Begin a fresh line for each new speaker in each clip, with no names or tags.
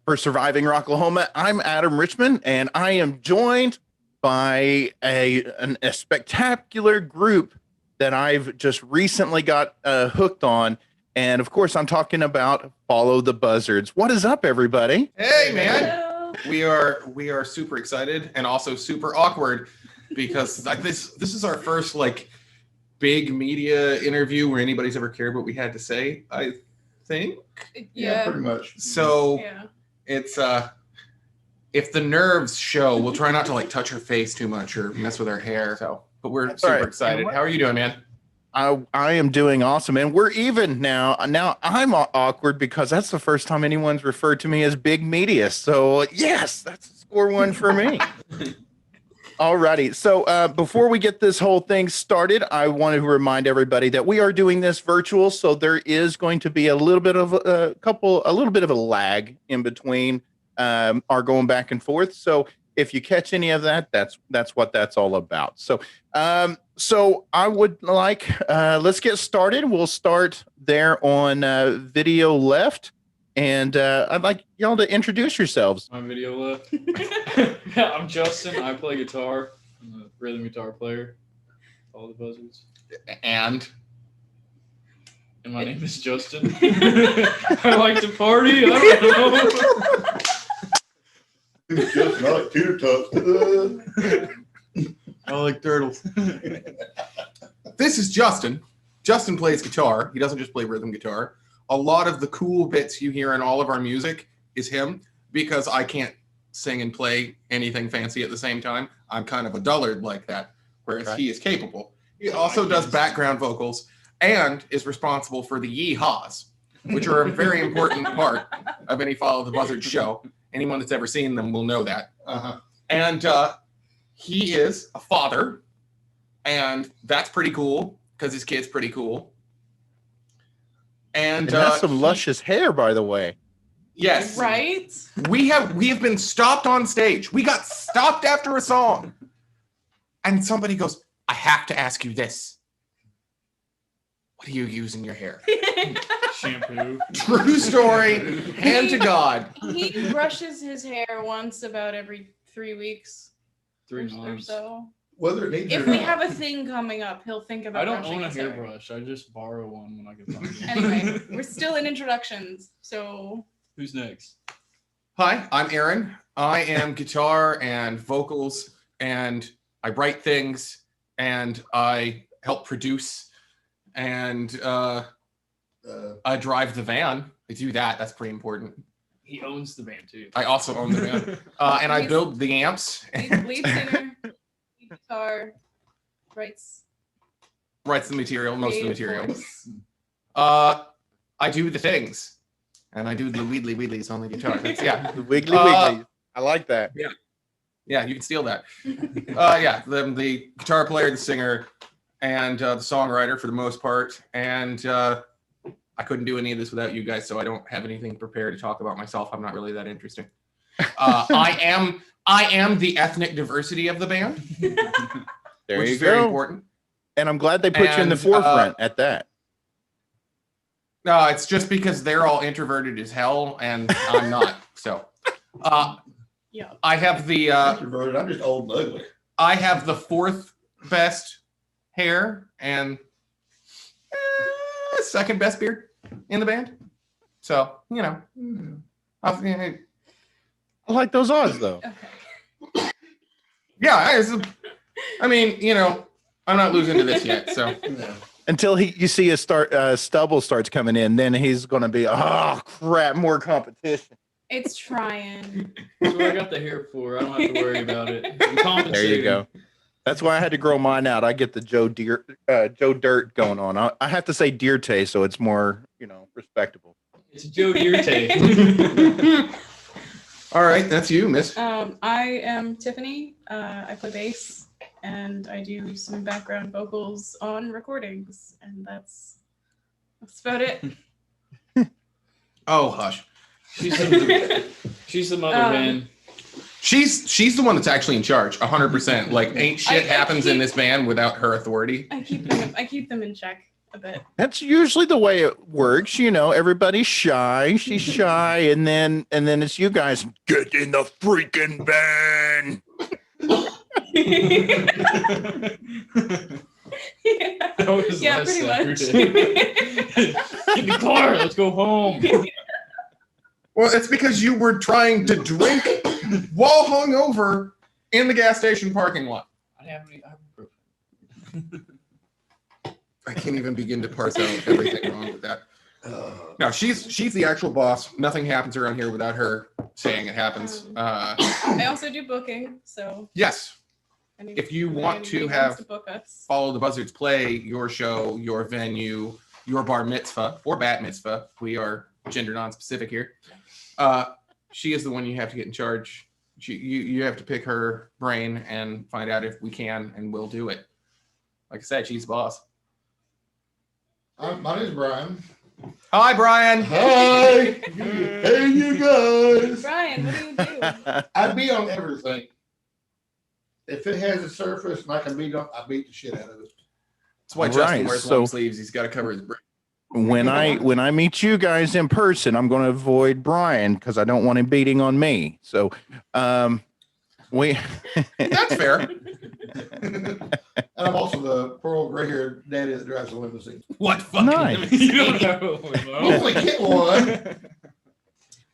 for Surviving Rocklahoma. I'm Adam Richmond, and I am joined by a spectacular group that I've just recently got hooked on. And of course, I'm talking about Follow the Buzzards. What is up, everybody?
Hey, man.
Hello.
We are super excited and also super awkward because this is our first like big media interview where anybody's ever cared what we had to say, I think.
Yeah.
Pretty much.
So
Yeah.
it's if the nerves show, we'll try not to like touch her face too much or mess with her hair. So, but we're
That's
super
all right.
excited. How are you doing, man?
I am doing awesome, and we're even now. Now I'm awkward because that's the first time anyone's referred to me as big media. So yes, that's a score one for me. Alrighty. So before we get this whole thing started, I want to remind everybody that we are doing this virtual, so there is going to be a little bit of a lag in between our going back and forth. So if you catch any of that, that's what that's all about. So so I would like let's get started. We'll start there on video left. And I'd like y'all to introduce yourselves.
My video left. Yeah, I'm Justin. I play guitar. I'm a rhythm guitar player. All the Buzzards.
And
And my name is Justin. I like to party. I don't know.
Just not teeter tops.
I like turtles. This is Justin. Justin plays guitar. He doesn't just play rhythm guitar. A lot of the cool bits you hear in all of our music is him because I can't sing and play anything fancy at the same time. I'm kind of a dullard like that, whereas he is capable. He also does background vocals and is responsible for the yee-haws, which are a very important part of any Follow the Buzzards show. Anyone that's ever seen them will know that. And he is a father, and that's pretty cool because his kid's pretty cool. And
that's some luscious hair, by the way.
Yes.
Right?
We have been stopped on stage. We got stopped after a song. And somebody goes, I have to ask you this. What do you use in your hair?
Shampoo.
True story. Hand to God.
He brushes his hair once about every 3 weeks
3
or
months.
so.
Whether it needs
If
or
we
not.
have a thing coming up, he'll think about
I don't
brushing
own a
his hair.
hairbrush. I just borrow one when I can find it.
Anyway, we're still in introductions, so
Who's next?
Hi, I'm Aaron. I am guitar and vocals, and I write things, and I help produce, and I drive the van. I do that. That's pretty important.
He owns the band too.
I also own the van. And I build the amps.
he's lead singer, lead guitar, writes
Writes the material, most of the
creative
material.
voice.
I do the things. And I do the weedlies on the guitar. Yeah.
The wiggly wiggly. I like that.
Yeah, you can steal that. Yeah, the guitar player, the singer, and the songwriter for the most part. And I couldn't do any of this without you guys, so I don't have anything prepared to talk about myself. I'm not really that interesting. I am the ethnic diversity of the band,
There
which
you
is very
go.
important.
And I'm glad they put you in the
And,
forefront at that.
No, it's just because they're all introverted as hell, and I'm not. So,
Yeah.
I have the
Introverted, I'm just old and ugly.
I have the fourth best hair and second best beard in the band. So, you know,
I like those odds, though.
Okay.
yeah, I mean, you know, I'm not losing to this yet. So,
No.
Until you see his stubble starts coming in, then he's going to be, oh, crap, more competition.
It's trying.
That's what I got the hair for. I don't have to worry about it. I'm
There
compensating.
you go. That's why I had to grow mine out. I get the Joe Dirt going on. I have to say Dirte, so it's more, respectable.
It's Joe Dirte.
all right, that's you, Miss.
I am Tiffany. I play bass and I do some background vocals on recordings, and that's about it.
Oh, hush.
She's the mother hen.
She's the one that's actually in charge, 100%. Like, ain't shit
I
happens in
keep-
this band without her authority.
I keep them in check. a bit.
That's usually the way it works. You know, everybody's shy. She's shy, and then it's you guys. Get in the freaking van.
Yeah,
That was
yeah,
last
pretty much.
Saturday. Get in the car. Let's go home.
Well, it's because you were trying to drink while hungover in the gas station parking lot.
I didn't have any ibuprofen.
I can't even begin to parse out everything wrong with that. No, she's the actual boss. Nothing happens around here without her saying it happens.
I also do booking, so
Yes,
anybody-
if you want to
anybody
have
wants to book us.
follow the Buzzards play, your show, your venue, your bar mitzvah or bat mitzvah. We are gender non-specific here. She is the one you have to get in charge. You have to pick her brain and find out if we can and will do it. Like I said, she's the boss.
My name's Brian.
Hi, Brian.
Hi. Hey, you guys.
Brian, what do you do?
I beat on everything. If it has a surface and I can beat on, I beat the shit out of it.
That's why
Right,
Justin wears
so-
long sleeves. He's got to cover his brain.
When I meet you guys in person, I'm going to avoid Brian because I don't want him beating on me. So, we.
That's fair.
And I'm also the pearl gray-haired daddy that drives the limousine.
What fucking
Nice.
You don't know.
You only get one.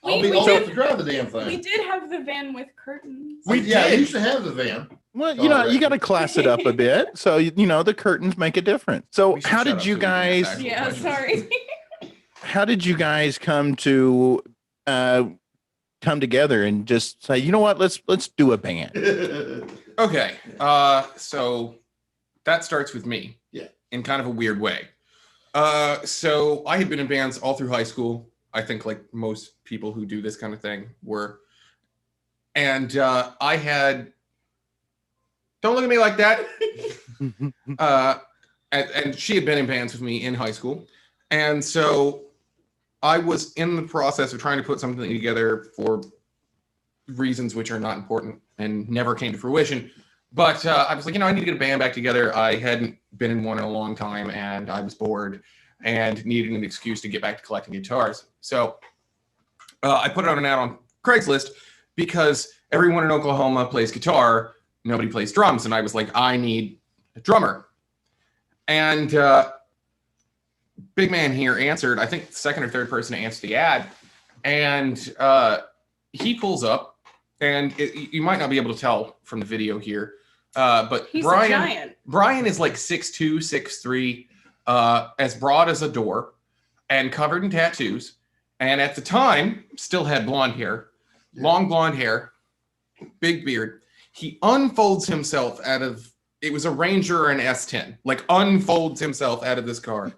I'll be
We
old
did-
enough to drive the damn
We
thing.
did have the van with curtains.
We
I
did.
used to have the van.
Well, you know, you got to class it up a bit. So, you know, the curtains make a difference. So,
We should
how
shut
did
up
you
so we can ask
guys?
actual
Yeah,
questions.
sorry.
How did you guys come to come together and just say, you know what, let's do a band?
Okay. So that starts with me.
Yeah.
In kind of a weird way. So I had been in bands all through high school. I think like most people who do this kind of thing were. And I had, don't look at me like that. And she had been in bands with me in high school. And so I was in the process of trying to put something together for reasons which are not important and never came to fruition. But I was like, you know, I need to get a band back together. I hadn't been in one in a long time and I was bored and needed an excuse to get back to collecting guitars. So I put it on an ad on Craigslist because everyone in Oklahoma plays guitar. Nobody plays drums. And I was like, I need a drummer. And big man here answered, I think the second or third person to answer the ad. And he pulls up, and you might not be able to tell from the video here, but
He's a
Brian
giant.
Brian is like 6'2", 6'3", as broad as a door, and covered in tattoos. And at the time, still had blonde hair, long blonde hair, big beard. He unfolds himself out of, it was a Ranger or an S10, like unfolds himself out of this car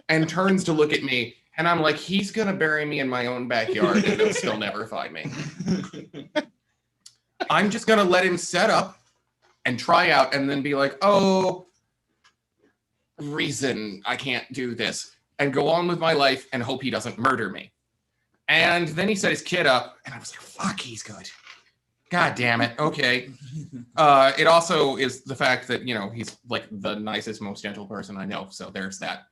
and turns to look at me. And I'm like, he's going to bury me in my own backyard and he'll still never find me. I'm just going to let him set up and try out and then be like, oh, reason I can't do this, and go on with my life and hope he doesn't murder me. And then he set his kid up and I was like, fuck, he's good. God damn it. Okay. It also is the fact that, you know, he's like the nicest, most gentle person I know. So there's that.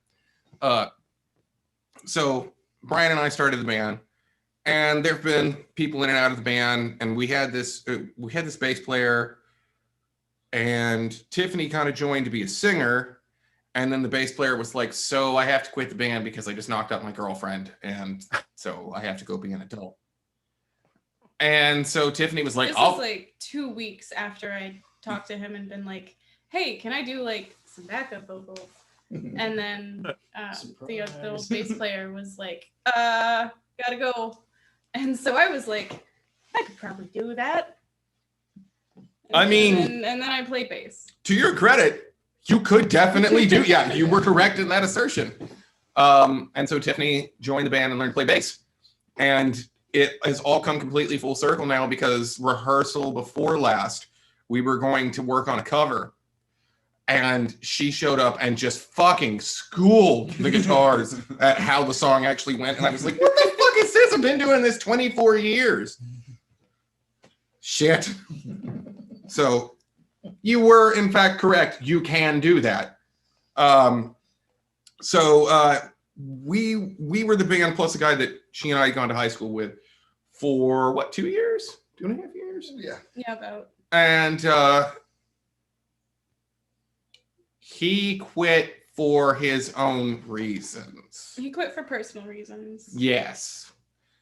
So Brian and I started the band, and there've been people in and out of the band, and we had this bass player, and Tiffany kind of joined to be a singer, and then the bass player was like, so I have to quit the band because I just knocked out my girlfriend, and so I have to go be an adult. And so Tiffany was like,
This
I'll
was like 2 weeks after I talked to him and been like, hey, can I do like some backup vocals? And then the old bass player was like, gotta go. And so I was like, I could probably do that.
I mean-
and then I played bass.
to your credit, you could definitely do. Yeah, you were correct in that assertion. And so Tiffany joined the band and learned to play bass. And it has all come completely full circle now, because rehearsal before last, we were going to work on a cover. And she showed up and just fucking schooled the guitars at how the song actually went. And I was like, what the fuck is this? I've been doing this 24 years. Shit. So you were, in fact, correct. You can do that. So we were the band plus a guy that she and I had gone to high school with for what, 2 years? 2.5 years?
Yeah.
Yeah, about.
And he quit for his own reasons.
He quit for personal reasons.
Yes.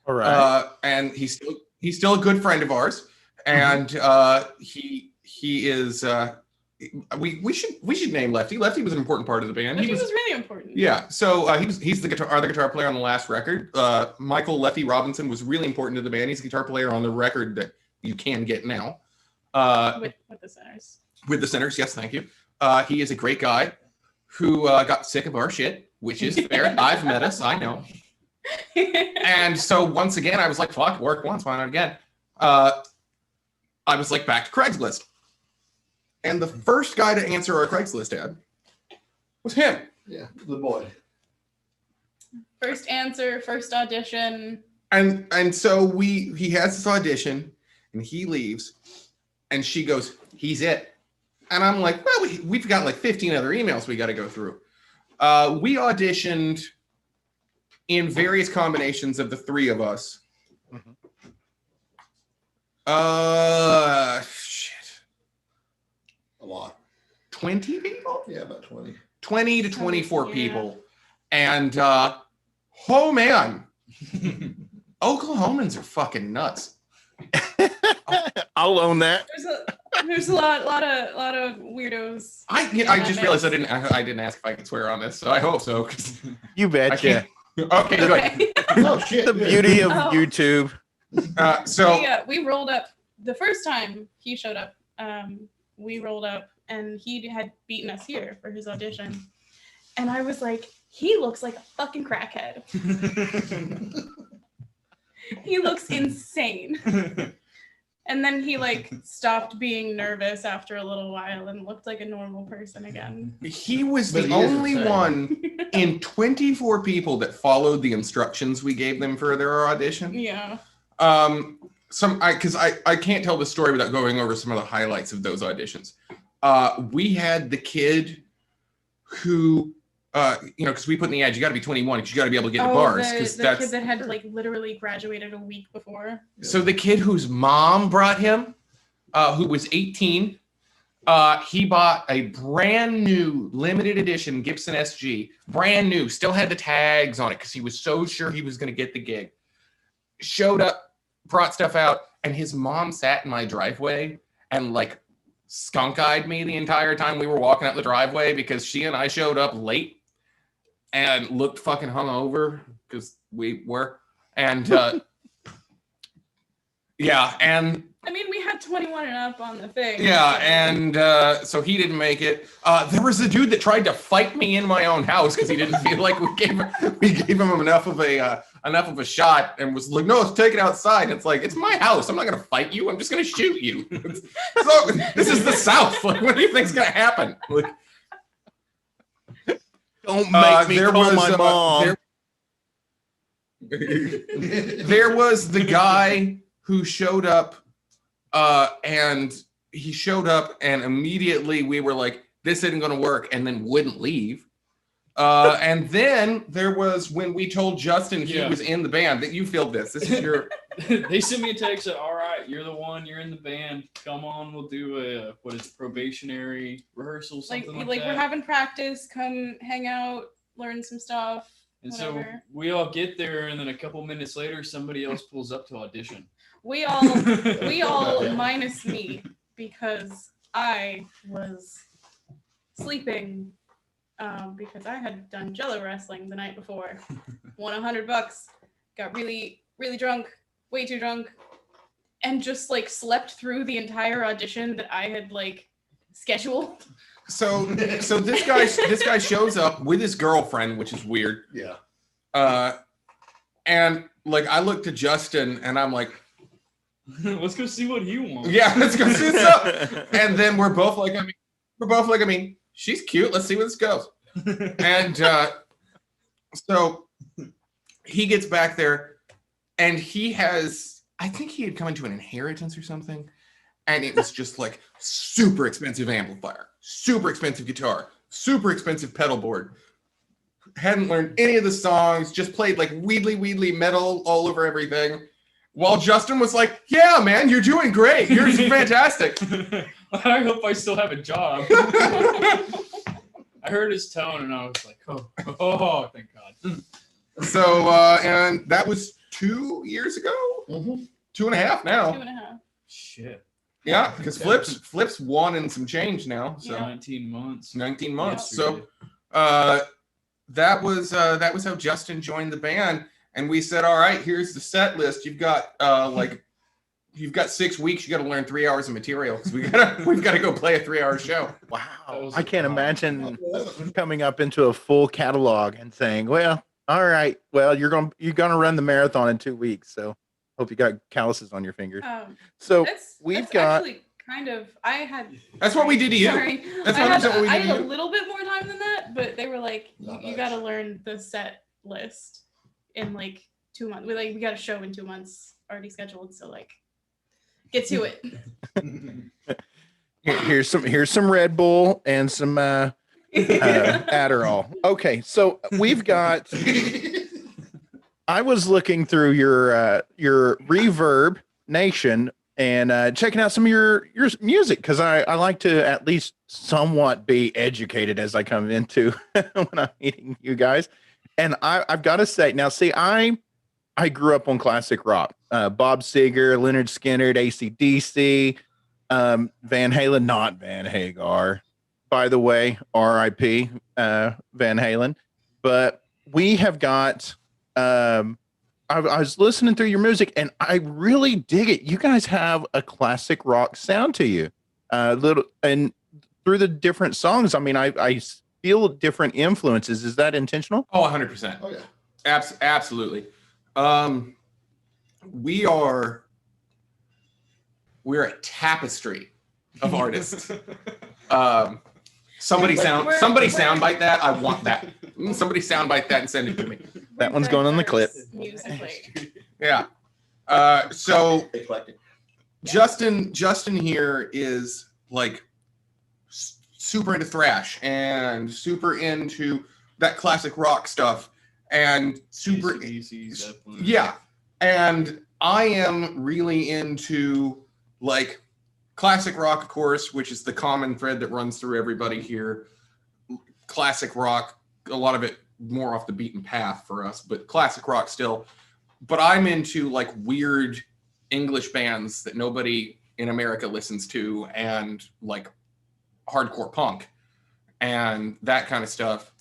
All right.
And he's still a good friend of ours. And he is we should name Lefty. Lefty was an important part of the band.
He was really important.
Yeah. So he's the guitar player on the last record. Michael Lefty Robinson was really important to the band. He's a guitar player on the record that you can get now.
With the Sinners.
With the Sinners, yes, thank you. He is a great guy who got sick of our shit, which is fair. I've met us, I know. And so once again, I was like, fuck, work once, why not again? I was like, back to Craigslist. And the first guy to answer our Craigslist ad was him.
Yeah, the boy.
First answer, first audition.
And so he has this audition and he leaves and she goes, he's it. And I'm like, well, we've got like 15 other emails we got to go through. We auditioned in various combinations of the three of us. Shit.
A lot.
20 people?
Yeah, about 20.
20 to 24
Yeah.
people. And oh man, Oklahomans are fucking nuts.
I'll own that.
There's a lot of weirdos.
I just realized I didn't ask if I could swear on this, so I hope so. 'Cause
You
I
betcha.
can't. Okay, good.
Okay.
Oh, shit.
The beauty of
Oh.
YouTube.
So
we rolled up the first time he showed up. We rolled up and he had beaten us here for his audition, and I was like, he looks like a fucking crackhead. He looks insane. And then he like stopped being nervous after a little while and looked like a normal person again.
he was
But
the
he is
only
insane.
one in 24 people that followed the instructions we gave them for their audition.
Yeah.
Because I can't tell the story without going over some of the highlights of those auditions. We had the kid who, because we put in the ad, you got to be 21 because you got to be able to get to bars. Because
the
that's
kid that had like literally graduated a week before.
so the kid whose mom brought him, who was 18, he bought a brand new limited edition Gibson SG, brand new, still had the tags on it because he was so sure he was going to get the gig. Showed up, brought stuff out, and his mom sat in my driveway and like skunk-eyed me the entire time we were walking up the driveway because she and I showed up late and looked fucking hungover because we were. And yeah, and
I mean, we had 21 and up on the thing.
yeah,
so-
and so he didn't make it. There was a dude that tried to fight me in my own house because he didn't feel like we gave him enough of a shot, and was like, "No, let's take it outside." It's like, it's my house. I'm not gonna fight you. I'm just gonna shoot you. So this is the South. Like, what do you think's gonna happen? Like,
Don't make me
there
call
was,
my mom.
There was the guy who showed up, and he showed up, and immediately we were like, this isn't going to work, and then wouldn't leave. And then there was when we told Justin he was in the band, that you filled this. This is your...
They sent me a text that, all right, you're the one, you're in the band. Come on, we'll do a probationary rehearsal, something like
like
that.
we're having practice. Come hang out, learn some stuff.
And
whatever.
so we all get there, and then a couple minutes later, somebody else pulls up to audition.
We all minus me because I was sleeping because I had done Jello wrestling the night before. Won $100. Got really, really drunk, way too drunk, and just like slept through the entire audition that I had like scheduled.
So this guy shows up with his girlfriend, which is weird.
Yeah.
And like I look to Justin, and I'm like,
Let's go see what he wants.
yeah, let's go see what's up. And then we're both like, I mean, she's cute. Let's see where this goes. And so he gets back there, and he has, I think he had come into an inheritance or something, and it was just like super expensive amplifier, super expensive guitar, super expensive pedal board, hadn't learned any of the songs, just played like wheedly metal all over everything. While Justin was like, "Yeah, man, you're doing great. You're fantastic."
I hope I still have a job. I heard his tone and I was like, oh, thank God.
So, and that was 2 years ago, 2.5 now.
2.5.
Shit.
Yeah, because Flip's 1 and some change now. So
Yeah.
19 months.
19 months.
Yesterday.
So, that was how Justin joined the band, and we said, all right, here's the set list. You've got you've got 6 weeks. You got to learn 3 hours of material because we've got to go play a 3-hour show.
Wow. I can't imagine coming up into a full catalog and saying, well, all right, well, you're gonna run the marathon in 2 weeks. So hope you got calluses on your fingers. So
that's actually kind of,
That's what we did to you.
Sorry.
That's
I
100% what we
had
did to
a
you.
little bit more time than that, but they were like,
Not
you
much.
got to learn the set list in like 2 months. We got a show in 2 months already scheduled, so like, get to it.
Here's some Red Bull and some Adderall. Okay, so we've got. I was looking through your Reverb Nation and checking out some of your music because I like to at least somewhat be educated as I come into when I'm meeting you guys. And I've got to say, now see, I grew up on classic rock. Bob Seger, Leonard Skinner, AC/DC, Van Halen, not Van Hagar, by the way, R.I.P. Van Halen. But we have got. I was listening through your music, and I really dig it. You guys have a classic rock sound to you, little and through the different songs. I mean, I feel different influences. Is that intentional?
Oh, 100%.
Oh, yeah.
Absolutely. We're a tapestry of artists. Somebody soundbite that. I want that. Somebody soundbite that and send it to me.
That one's going on the clip.
Musically.
Yeah. So
Eclectic.
Justin here is like super into thrash and super into that classic rock stuff and super
AC/DC, Zeppelin.
yeah. And I am really into like classic rock, of course, which is the common thread that runs through everybody here. Classic rock, a lot of it more off the beaten path for us, but classic rock still. But I'm into like weird English bands that nobody in America listens to and like hardcore punk and that kind of stuff.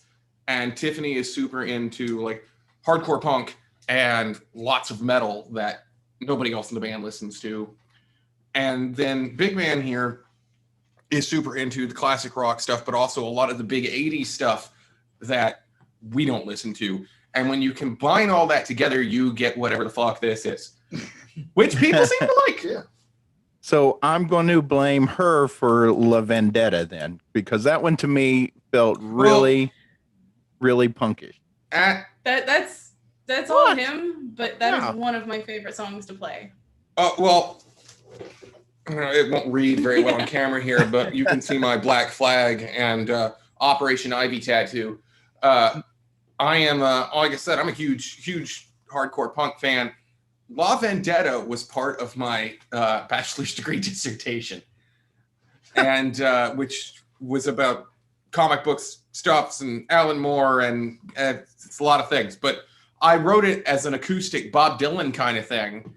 And Tiffany is super into like hardcore punk and lots of metal that nobody else in the band listens to. And then Big Man here is super into the classic rock stuff, but also a lot of the big 80s stuff that we don't listen to. And when you combine all that together, you get whatever the fuck this is, which people seem to like.
Yeah.
So I'm going to blame her for La Vendetta then, because that one to me felt really, really punkish.
That's all
What?
him, but that
Yeah.
is one of my favorite songs to play.
Well, it won't read very well on camera here, but you can see my black flag and Operation Ivy tattoo. I am, like I said, I'm a huge hardcore punk fan. La Vendetta was part of my bachelor's degree dissertation, and which was about comic books stuffs and Alan Moore and it's a lot of things. But I wrote it as an acoustic Bob Dylan kind of thing.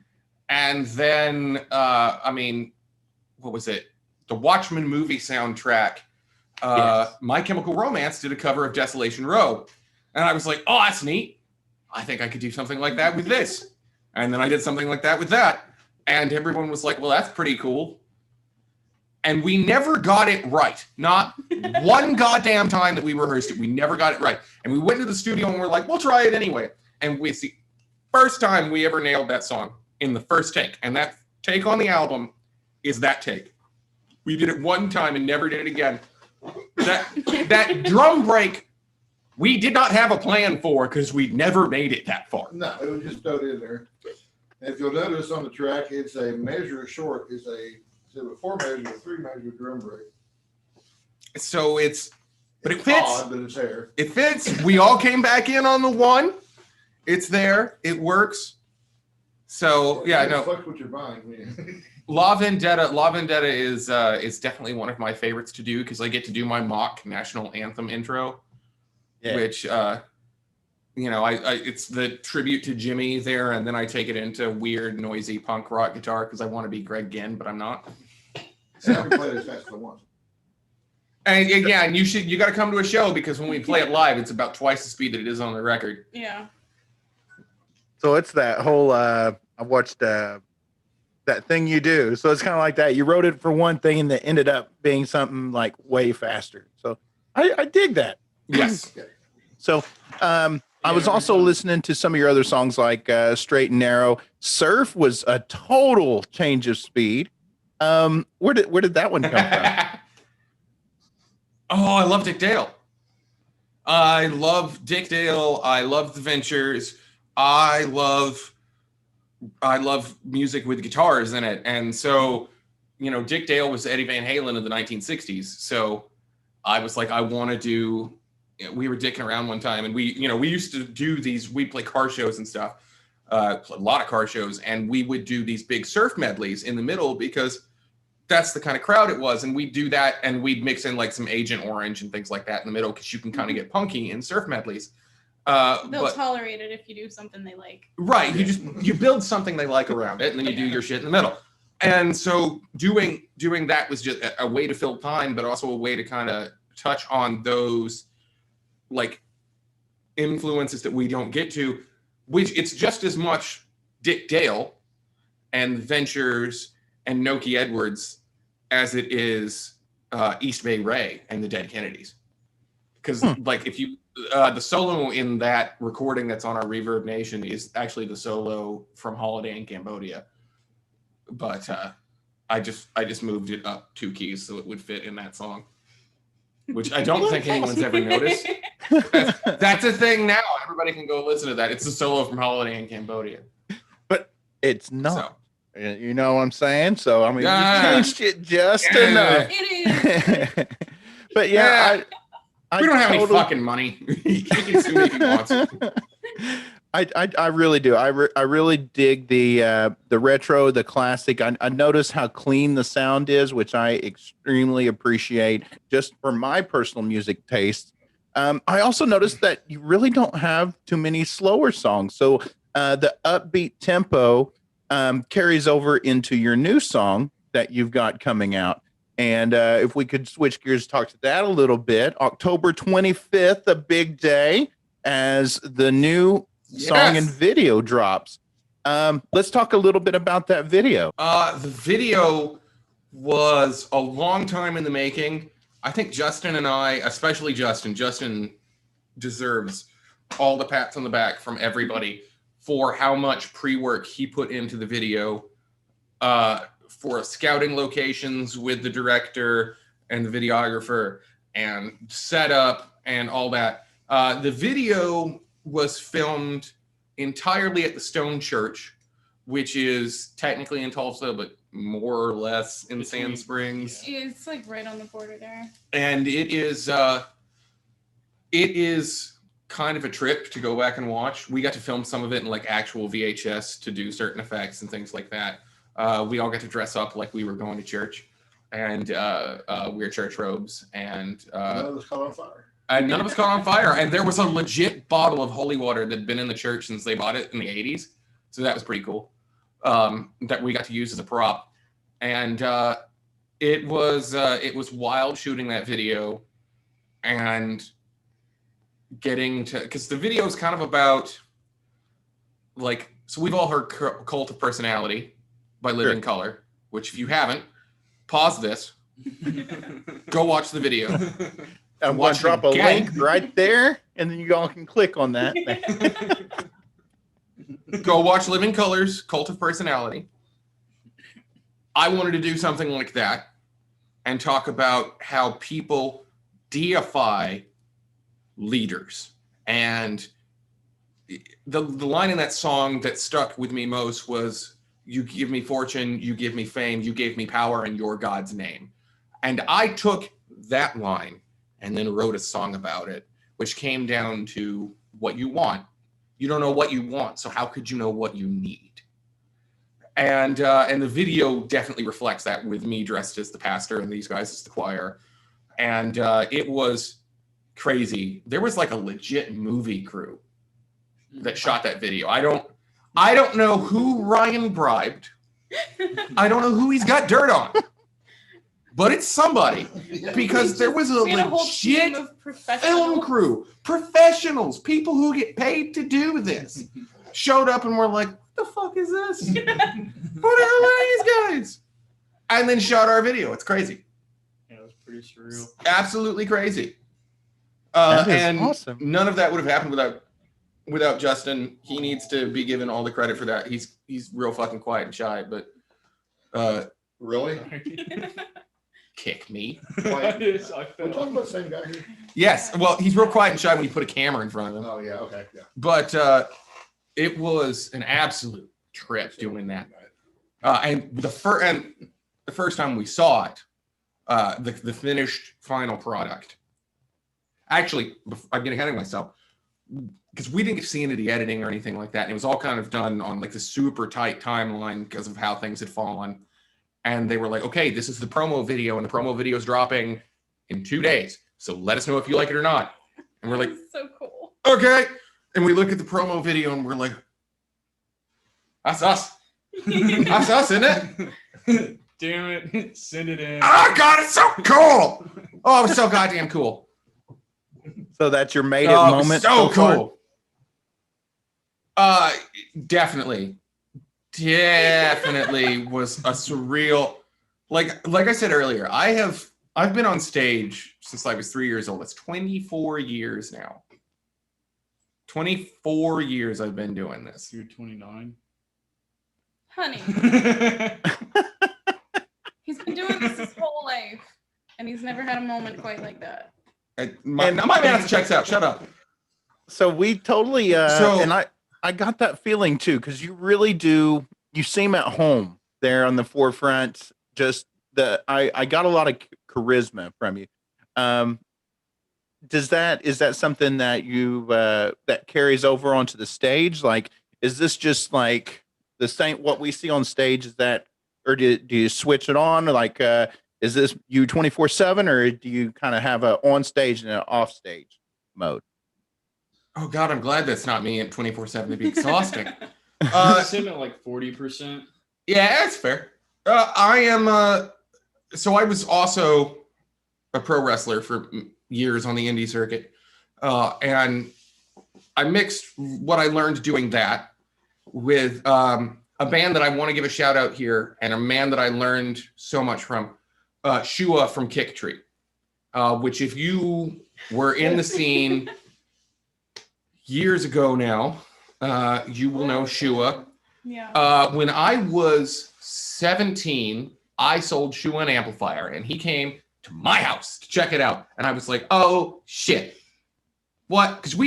And then, what was it? The Watchmen movie soundtrack.
Yes.
My Chemical Romance did a cover of Desolation Row. And I was like, oh, that's neat. I think I could do something like that with this. And then I did something like that with that. And everyone was like, well, that's pretty cool. And we never got it right. Not one goddamn time that we rehearsed it. We never got it right. And we went to the studio and we're like, we'll try it anyway. And it's the first time we ever nailed that song in the first take. And that take on the album is that take. We did it one time and never did it again. That drum break, we did not have a plan for because we never made it that far.
No, it was just thrown in there. And if you'll notice on the track, it's a measure short. It's a 4 measure, 3 measure drum break.
So it's But it fits.
Odd, but it's there.
It fits. We all came back in on the one. It's there. It works. So yeah, no.
Fuck what you're buying, man.
La Vendetta is definitely one of my favorites to do because I get to do my mock national anthem intro, which it's the tribute to Jimmy there, and then I take it into weird, noisy punk rock guitar because I want to be Greg Ginn, but I'm not.
So I play as fast as I want.
And you got to come to a show because when we play it live, it's about twice the speed that it is on the record.
Yeah.
So it's that whole I watched that thing you do. So it's kind of like that. You wrote it for one thing and that ended up being something like way faster. So I dig that.
Yes.
So I was also listening to some of your other songs like Straight and Narrow. Surf was a total change of speed. Where did that one come from?
Oh, I love Dick Dale. I love Dick Dale. I love the Ventures. I love music with guitars in it. And so, Dick Dale was Eddie Van Halen in the 1960s. So I was like, I want to do, we were dicking around one time and we used to do these, we'd play car shows and stuff, a lot of car shows. And we would do these big surf medleys in the middle because that's the kind of crowd it was. And we'd do that and we'd mix in like some Agent Orange and things like that in the middle because you can kind of get punky in surf medleys.
They'll tolerate it if you do something they like.
Right. You build something they like around it and then you do your shit in the middle. And so doing that was just a way to fill time, but also a way to kind of touch on those like influences that we don't get to, which it's just as much Dick Dale and Ventures and Noki Edwards as it is East Bay Ray and the Dead Kennedys. Because like if you the solo in that recording that's on our Reverb Nation is actually the solo from Holiday in Cambodia, but I just moved it up 2 keys so it would fit in that song, which I don't think anyone's ever noticed. That's a thing now. Everybody can go listen to that. It's the solo from Holiday in Cambodia,
but it's not.
So.
You know what I'm saying? So I mean, you changed it just enough.
It is.
But yeah.
We don't have any fucking money. He can sue me if he wants to.
I really do. I really dig the retro, the classic. I notice how clean the sound is, which I extremely appreciate just for my personal music taste. I also noticed that you really don't have too many slower songs. So the upbeat tempo carries over into your new song that you've got coming out. And if we could switch gears, talk to that a little bit. October 25th, a big day as the new song and video drops. Let's talk a little bit about that video.
The video was a long time in the making. I think Justin and I, especially Justin deserves all the pats on the back from everybody for how much pre-work he put into the video. For scouting locations with the director and the videographer and setup and all that. The video was filmed entirely at the Stone Church, which is technically in Tulsa, but more or less in Sand Springs.
It's like right on the border there.
And it is kind of a trip to go back and watch. We got to film some of it in like actual VHS to do certain effects and things like that. We all got to dress up like we were going to church and wear church robes. And
none of us caught on fire.
And none of us caught on fire. And there was a legit bottle of holy water that had been in the church since they bought it in the 80s. So that was pretty cool. That we got to use as a prop. And it was wild shooting that video and getting to, because the video is kind of about like, so we've all heard Cult of Personality by Living Color, which if you haven't, pause this, go watch the video.
I'm going to drop a link right there, and then you all can click on that.
Go watch Living Color's Cult of Personality. I wanted to do something like that and talk about how people deify leaders. And the line in that song that stuck with me most was, "You give me fortune, you give me fame, you gave me power in your God's name." And I took that line and then wrote a song about it, which came down to what you want. You don't know what you want, so how could you know what you need? And the video definitely reflects that, with me dressed as the pastor and these guys as the choir. And it was crazy. There was like a legit movie crew that shot that video. I don't know who Ryan bribed. I don't know who he's got dirt on. But it's somebody, because there was a
We had a whole team
legit
of professionals.
film crew, professionals, people who get paid to do this, showed up and were like, "What the fuck is this? Who the hell are these guys?" And then shot our video. It's crazy,
Yeah, it was pretty surreal.
absolutely crazy.
That is
And
awesome.
none of that would have happened without Justin. He needs to be given all the credit for that. He's real fucking quiet and shy, but
Really?
kick me.
I
We're
felt-
talking about the same guy here?
Yes, well, he's real quiet and shy when you put a camera in front of him.
Oh, yeah, okay, yeah.
But it was an absolute trip doing that. And the first time we saw it, the finished final product. Actually, I'm getting ahead of myself, because we didn't get to see any of the editing or anything like that. And it was all kind of done on like the super tight timeline because of how things had fallen. And they were like, "Okay, this is the promo video, and the promo video is dropping in 2 days. So let us know if you like it or not." And we're like,
So cool.
"Okay." And we look at the promo video and we're like, "That's us. That's us, isn't it?"
Damn it. Send it in.
Oh God, it's so cool. Oh, it was so goddamn cool.
So that's your made it
Oh, it was
moment.
so
far?
cool. Definitely was a surreal. Like I said earlier, I've been on stage since I was 3 years old. That's 24 years now. 24 years I've been doing this.
You're 29.
Honey, he's been doing this his whole life, and he's never had a moment quite like that.
My math checks out. Shut up.
So we totally
So-
and I got that feeling too, because you really do. You seem at home there on the forefront. Just I got a lot of charisma from you. Is that something that you that carries over onto the stage? Like, is this just like the same what we see on stage? Is that, or do you switch it on? Like, is this you 24/7, or do you kind of have a on stage and an off stage mode?
Oh God, I'm glad that's not me at 24/7. It'd be exhausting.
Sitting at like 40%.
Yeah, that's fair. I am. So I was also a pro wrestler for years on the indie circuit, and I mixed what I learned doing that with a band that I want to give a shout out here, and a man that I learned so much from, Shua from Kick Tree, which if you were in the scene years ago now, you will know Shua.
Yeah.
When I was 17, I sold Shua an amplifier, and he came to my house to check it out. And I was like, "Oh shit, what?" Because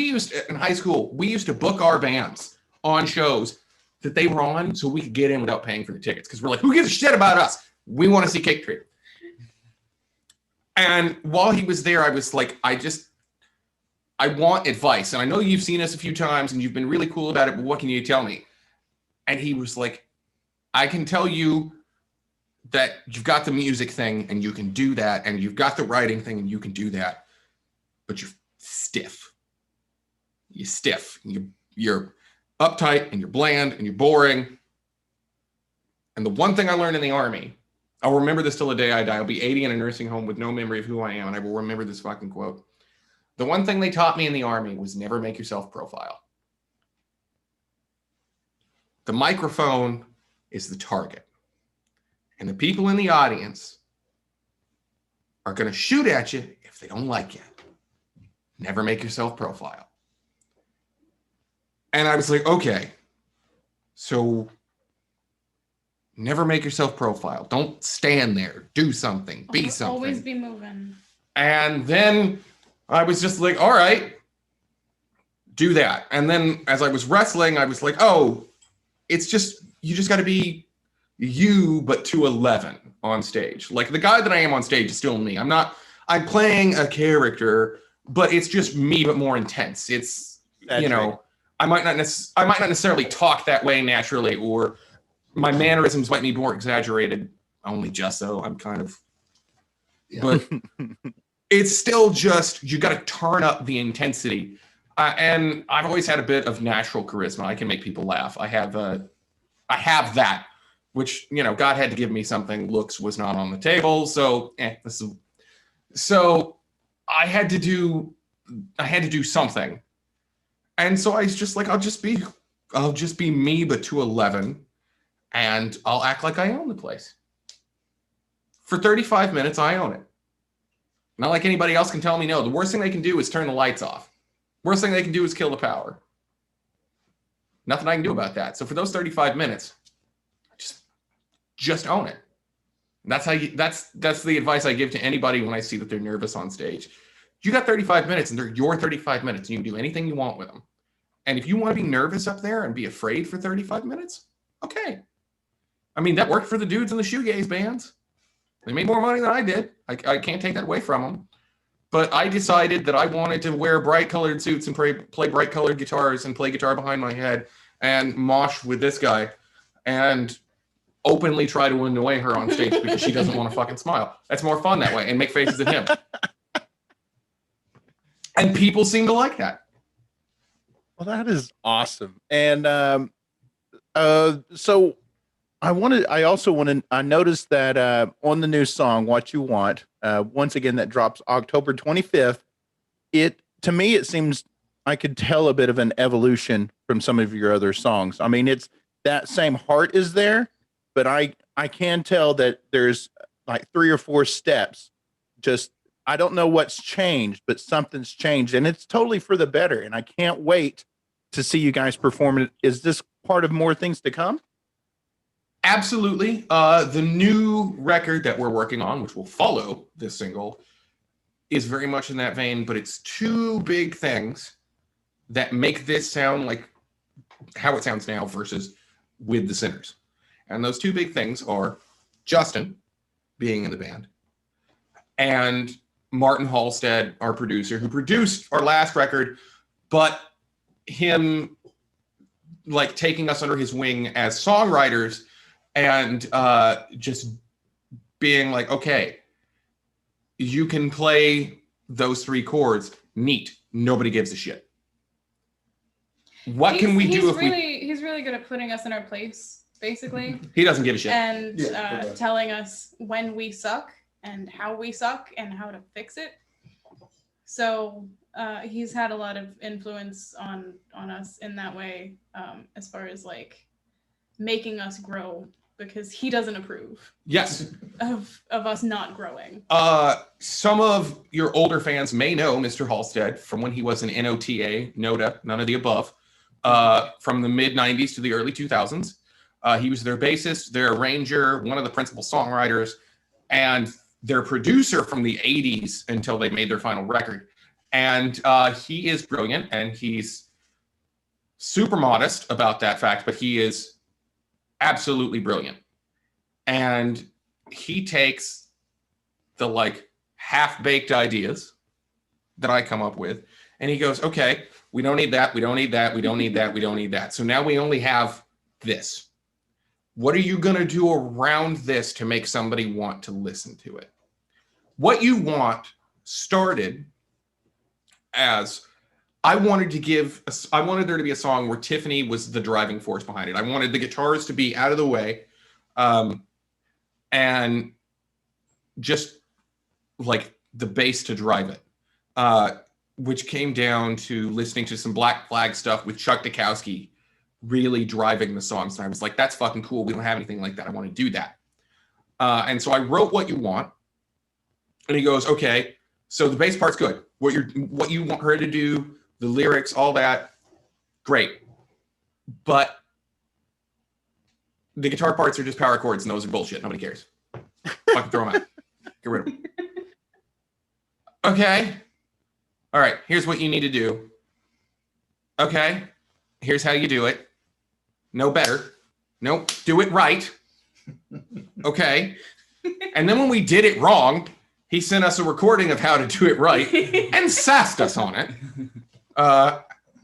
in high school, we used to book our bands on shows that they were on, so we could get in without paying for the tickets. Because we're like, "Who gives a shit about us? We want to see Kick Tree." And while he was there, I was like, I want advice. And I know you've seen us a few times and you've been really cool about it, but what can you tell me? And he was like, "I can tell you that you've got the music thing and you can do that. And you've got the writing thing and you can do that. But you're stiff. You're stiff. And you're uptight and you're bland and you're boring." And the one thing I learned in the Army, I'll remember this till the day I die. I'll be 80 in a nursing home with no memory of who I am. And I will remember this fucking quote. The one thing they taught me in the Army was never make yourself profile. The microphone is the target. And the people in the audience are going to shoot at you if they don't like you. Never make yourself profile. And I was like, okay, so never make yourself profile. Don't stand there. Do something. Be something.
Always be moving.
And then I was just like, all right, do that. And then as I was wrestling, I was like, oh, it's just, you just got to be you, but to 11 on stage. Like the guy that I am on stage is still me. I'm not I'm playing a character, but it's just me, but more intense. It's, you know, I might not necessarily talk that way naturally, or my mannerisms might be more exaggerated. Only just so. I'm kind of, but it's still just, you got to turn up the intensity. And I've always had a bit of natural charisma. I can make people laugh. I have that, which, you know, God had to give me something. Looks was not on the table. So, so I had to do something. And so I was just like, I'll just be me, but to 11, and I'll act like I own the place. For 35 minutes, I own it. Not like anybody else can tell me no. The worst thing they can do is turn the lights off. Worst thing they can do is kill the power. Nothing I can do about that. So for those 35 minutes, just own it. That's that's the advice I give to anybody when I see that they're nervous on stage. You got 35 minutes, and they're your 35 minutes, and you can do anything you want with them. And if you want to be nervous up there and be afraid for 35 minutes, okay. I mean, that worked for the dudes in the shoegaze bands. They made more money than I did. I can't take that away from them. But I decided that I wanted to wear bright colored suits and play bright colored guitars and play guitar behind my head and mosh with this guy and openly try to annoy her on stage because she doesn't want to fucking smile. That's more fun that way, and make faces at him. And people seem to like that.
Well, that is awesome. And so I noticed that on the new song, What You Want, once again, that drops October 25th. To me, it seems I could tell a bit of an evolution from some of your other songs. I mean, it's that same heart is there, but I can tell that there's like 3 or 4 steps. Just, I don't know what's changed, but something's changed, and it's totally for the better. And I can't wait to see you guys perform it. Is this part of more things to come?
Absolutely. The new record that we're working on, which will follow this single, is very much in that vein, but it's 2 big things that make this sound like how it sounds now versus with the Sinners. And those 2 big things are Justin being in the band and Martin Halstead, our producer, who produced our last record, but him like taking us under his wing as songwriters and just being like, okay, you can play those 3 chords. Neat. Nobody gives a shit. What can we do if
he's really good at putting us in our place, basically.
He doesn't give a shit.
And telling us when we suck and how we suck and how to fix it. So he's had a lot of influence on us in that way, as far as like making us grow, because he doesn't approve.
Yes.
Of us not growing.
Some of your older fans may know Mr. Halstead from when he was an NOTA, NOTA, none of the above, from the mid 90s to the early 2000s. He was their bassist, their arranger, one of the principal songwriters, and their producer from the 80s until they made their final record. And he is brilliant, and he's super modest about that fact, but he is absolutely brilliant. And he takes the like half-baked ideas that I come up with, and he goes, okay, we don't need that, we don't need that, we don't need that, we don't need that. So now we only have this. What are you going to do around this to make somebody want to listen to it? What You Want started as I wanted there to be a song where Tiffany was the driving force behind it. I wanted the guitars to be out of the way, and just like the bass to drive it, which came down to listening to some Black Flag stuff with Chuck Dukowski really driving the songs. And I was like, that's fucking cool. We don't have anything like that. I want to do that. And so I wrote What You Want. And he goes, okay, so the bass part's good. What you want her to do, the lyrics, all that, great. But the guitar parts are just power chords, and those are bullshit. Nobody cares. Fucking throw them out. Get rid of them. Okay. All right, here's what you need to do. Okay, here's how you do it. No better. Nope, do it right. Okay. And then when we did it wrong, He sent us a recording of how to do it right and sassed us on it.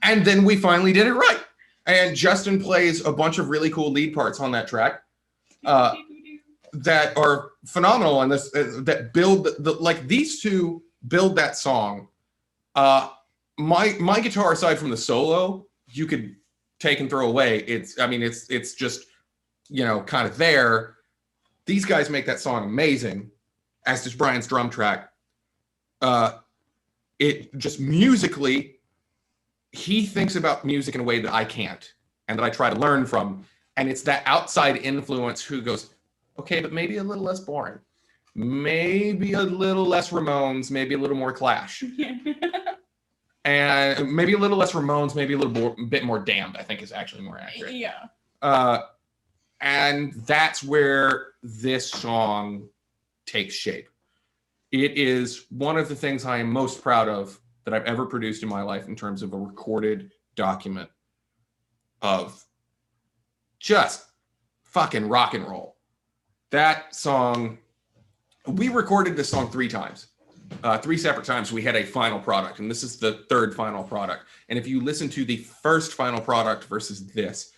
And then we finally did it right. And Justin plays a bunch of really cool lead parts on that track that are phenomenal. And this that build like these two build that song. My guitar, aside from the solo, you could take and throw away. It's just, kind of there. These guys make that song amazing, as does Brian's drum track. It just musically, he thinks about music in a way that I can't, and that I try to learn from. And it's that outside influence who goes, okay, but maybe a little less boring. Maybe a little less Ramones, maybe a little more Clash. And maybe a little less Ramones, maybe a bit more Damned, I think is actually more accurate.
Yeah.
And that's where this song takes shape. It is one of the things I am most proud of that I've ever produced in my life in terms of a recorded document of just fucking rock and roll. That song, we recorded this song 3 times. 3 separate times. We had a final product, and this is the 3rd final product. And if you listen to the first final product versus this,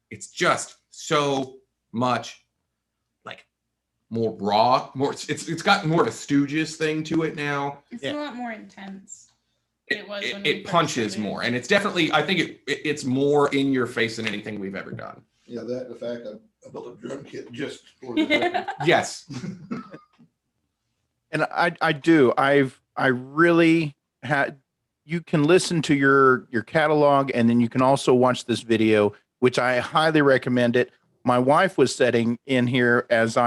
it's just so much like more raw, it's got more of a Stooges thing to it now.
It's a lot more intense.
It punches more, and it's definitely, I think it's more in your face than anything we've ever done.
Yeah, the fact I built a drum kit just for the
Yes.
And I really had, you can listen to your catalog, and then you can also watch this video, which I highly recommend it. My wife was sitting in here as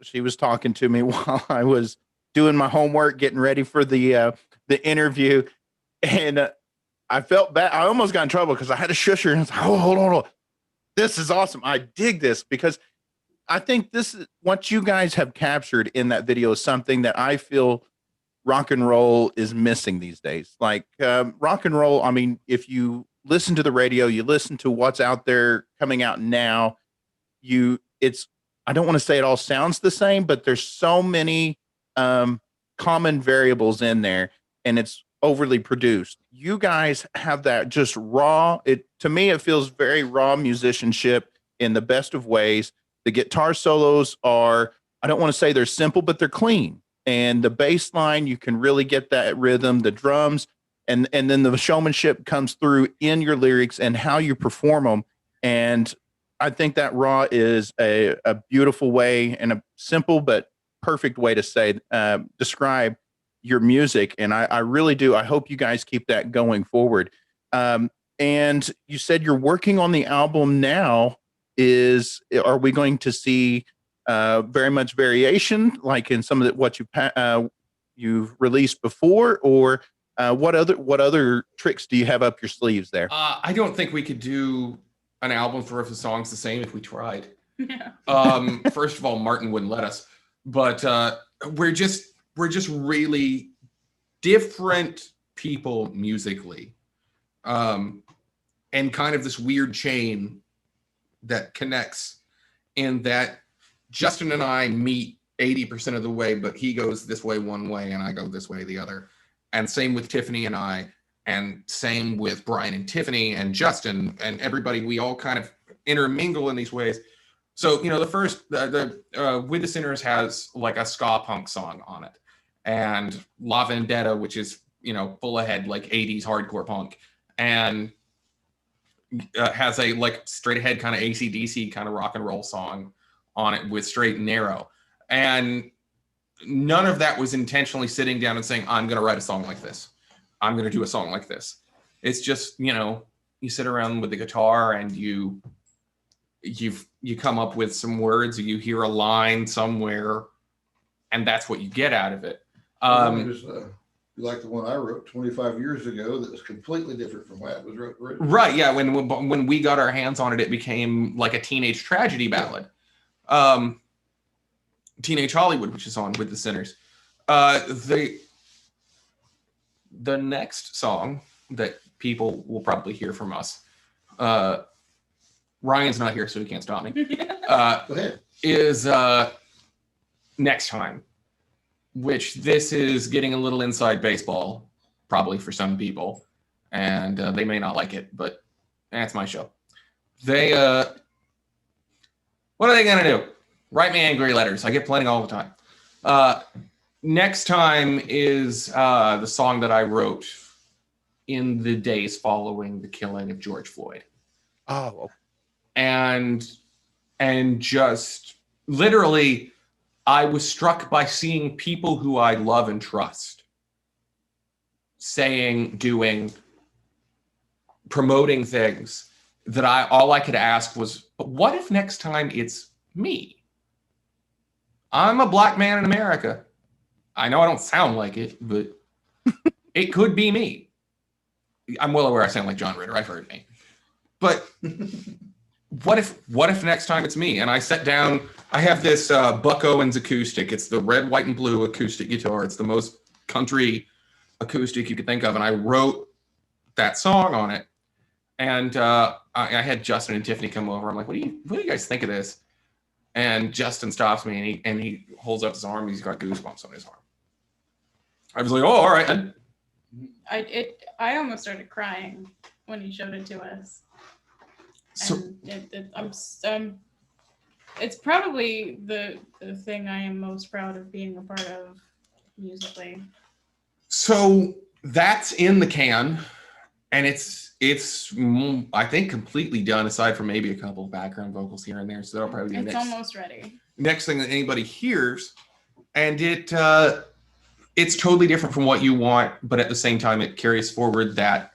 she was talking to me while I was doing my homework, getting ready for the interview. And I felt bad. I almost got in trouble because I had to shush her and I was like, oh, hold on. This is awesome. I dig this, because I think this is what you guys have captured in that video is something that I feel rock and roll is missing these days. Like rock and roll, I mean, if you listen to the radio, you listen to what's out there coming out now, I don't want to say it all sounds the same, but there's so many common variables in there, and it's overly produced. You guys have that just raw. To me, it feels very raw musicianship in the best of ways. The guitar solos are, I don't want to say they're simple, but they're clean. And the bass line, you can really get that rhythm, the drums, and then the showmanship comes through in your lyrics and how you perform them. And I think that raw is a beautiful way and a simple but perfect way to describe your music. And I really do. I hope you guys keep that going forward. And you said you're working on the album now. Are we going to see very much variation, like in some of what you've released before, or what other tricks do you have up your sleeves there?
I don't think we could do an album for the songs the same if we tried.
Yeah.
First of all, Martin wouldn't let us, but we're just really different people musically, and kind of this weird chain that connects, in that Justin and I meet 80% of the way, but he goes this way one way and I go this way the other. And same with Tiffany and I, and same with Brian and Tiffany and Justin and everybody. We all kind of intermingle in these ways. So, the first, With the Sinners has like a ska punk song on it, and La Vendetta, which is, full ahead, like 80s hardcore punk, and has a like straight ahead kind of AC/DC kind of rock and roll song on it with Straight and Narrow. And none of that was intentionally sitting down and saying, I'm going to write a song like this. I'm going to do a song like this. It's just, you sit around with the guitar and you come up with some words, or you hear a line somewhere, and that's what you get out of it.
Like the one I wrote 25 years ago that was completely different from what was wrote.
Right, yeah. When we got our hands on it, it became like a teenage tragedy ballad. Teenage Hollywood, which is on With the Sinners. The next song that people will probably hear from us, Ryan's not here, so he can't stop me,
Go ahead.
is Next Time. which this is getting a little inside baseball, probably for some people, and they may not like it, but that's my show. They, what are they gonna do? Write me angry letters. I get plenty all the time. Next time is the song that I wrote in the days following the killing of George Floyd.
Oh,
And just literally, I was struck by seeing people who I love and trust saying, doing, promoting things that all I could ask was, but what if next time it's me? I'm a black man in America. I know I don't sound like it, but it could be me. I'm well aware I sound like John Ritter. I've heard me. But what if next time it's me? And I sat down, I have this Buck Owens acoustic. It's the red, white, and blue acoustic guitar. It's the most country acoustic you could think of. And I wrote that song on it. And I had Justin and Tiffany come over. I'm like, what do you guys think of this? And Justin stops me and he holds up his arm. He's got goosebumps on his arm. I was like, oh, all right. And
I almost started crying when he showed it to us.
so
It's probably the thing I am most proud of being a part of musically.
So that's in the can, and it's I think completely done aside from maybe a couple of background vocals here and there. So that'll probably be
It's almost ready.
next thing that anybody hears, and it's totally different from what you want, but at the same time it carries forward that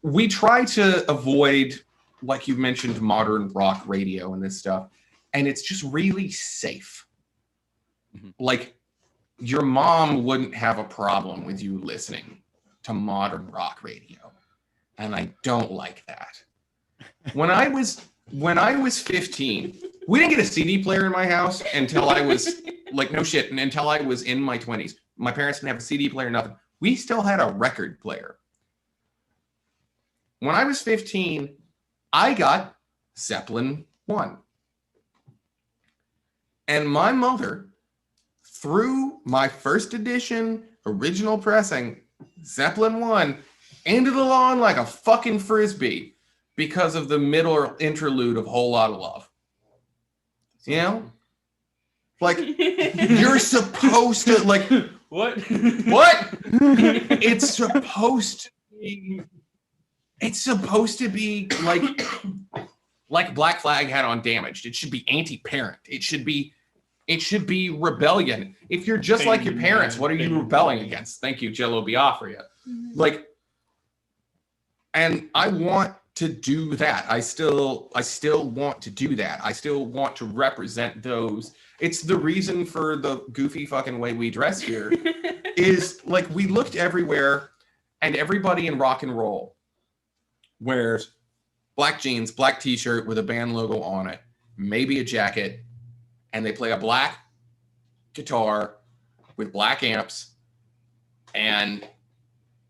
we try to avoid, like you mentioned, modern rock radio and this stuff, and it's just really safe.
Mhm.
Like, your mom wouldn't have a problem with you listening to modern rock radio, and I don't like that. When I was 15, we didn't get a CD player in my house until I was like, no shit, and until I was in my 20s. My parents didn't have a CD player, nothing. We still had a record player. When I was 15, I got Zeppelin 1. And my mother threw my first edition original pressing, Zeppelin 1, into the lawn like a fucking frisbee because of the middle interlude of Whole Lotta Love. You know? Like, you're supposed to, like,
What?
what? It's supposed to be like Black Flag had on Damaged. It should be anti-parent. It should be rebellion. If you're just like your parents, what are you rebelling against? Thank you, Jello Biafra.
Mhm.
Like, and I want to do that. I still want to do that. I still want to represent those. It's the reason for the goofy fucking way we dress here. Is like, we looked everywhere, and everybody in rock and roll wears black jeans, black t-shirt with a band logo on it, maybe a jacket, and they play a black guitar with black amps, and